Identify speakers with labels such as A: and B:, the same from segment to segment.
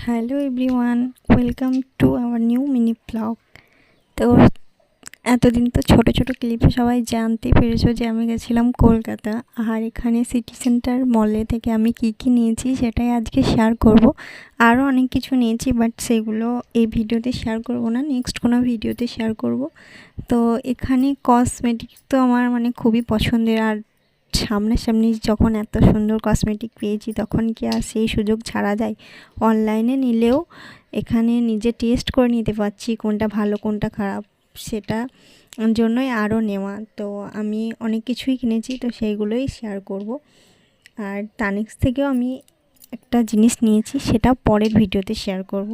A: Hello everyone, welcome to our new mini blog. তো এতদিন তো ছোট ছোট ক্লিপে সবাই জানতে পেরেছো যে আমি গেছিলাম কলকাতা, আর এখানে সিটি সেন্টার মলে থেকে আমি কি নিয়েছি সেটাই আজকে শেয়ার করব। আরও অনেক কিছু নিয়েছি, বাট সেগুলো এই ভিডিওতে শেয়ার করব না, নেক্সট কোনো ভিডিওতে শেয়ার করব। তো এখানে কসমেটিক তো আমার খুবই পছন্দের, আর সামনাসামনি যখন এত সুন্দর কসমেটিক পেয়েছি তখন কি আর সেই সুযোগ ছাড়া যায়? অনলাইনে নিলেও এখানে নিজে টেস্ট করে নিতে পারছি কোনটা ভালো কোনটা খারাপ, সেটা জন্যই আরও নেওয়া। তো আমি অনেক কিছুই কিনেছি, তো সেইগুলোই শেয়ার করব। আর তানিক্স থেকেও আমি একটা জিনিস নিয়েছি, সেটা পরের ভিডিওতে শেয়ার করব।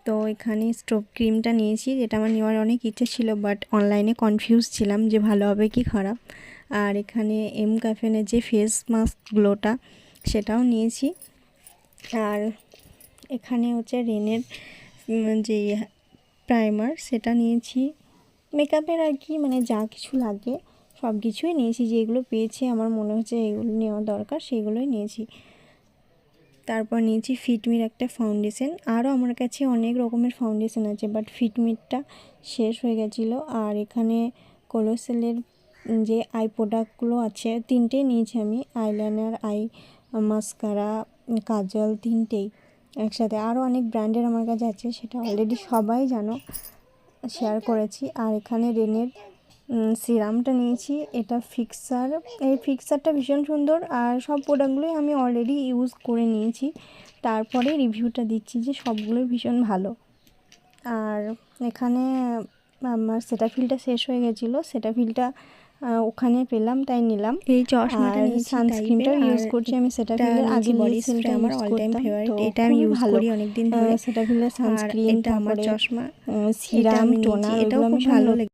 A: তো এখানে স্টোভ ক্রিমটা নিয়েছি, যেটা আমার নেওয়ার অনেক ইচ্ছে ছিল, বাট অনলাইনে কনফিউজ ছিলাম যে ভালো হবে কি খারাপ। আর এখানে এম ক্যাফেনের যে ফেস মাস্কগুলোটা সেটাও নিয়েছি। আর এখানে হচ্ছে রেনের যে প্রাইমার সেটা নিয়েছি। মেকআপের আর কি যা কিছু লাগে সব কিছুই নিয়েছি, যেগুলো পেয়েছি আমার মনে হচ্ছে এগুলো নেওয়া দরকার সেগুলোই নিয়েছি। তারপর নিয়েছি ফিটমির একটা ফাউন্ডেশন। আরও আমার কাছে অনেক রকমের ফাউন্ডেশন আছে, বাট ফিটমিরটা শেষ হয়ে গেছিলো। আর এখানে কোলোসেলের যে আই প্রোডাক্টগুলো আছে তিনটেই নিয়েছি আমি, আইলাইনার, আই মাস্কারা, কাজল, তিনটেই একসাথে। আরও অনেক ব্র্যান্ডের আমার কাছে আছে, সেটা অলরেডি সবাই জানো, শেয়ার করেছি। আর এখানে রেনের সিরামটা নিয়েছি, এটা ফিক্সার। এই ফিক্সারটা ভীষণ সুন্দর, আর সব প্রোডাক্টগুলোই আমি অলরেডি ইউজ করে নিয়েছি, তারপরে রিভিউটা দিচ্ছি যে সবগুলোই ভীষণ ভালো। আর এখানে আমার সেটাফিলটা শেষ হয়ে গেছিলো, সেটাফিলটা ওখানে পেলাম তাই নিলাম। এই চশমাটা নিয়েছি, সানস্ক্রিনটাও ইউজ করছি আমি সেটাফিলের। আগে বডি স্প্রে আমার অল টাইম ফেভারিট, এটা আমি ইউজ করি অনেকদিন ধরে। সেটাফিলের সানস্ক্রিন, আমার চশমা, সিরাম, টোনার, এটাও খুব ভালো লাগে।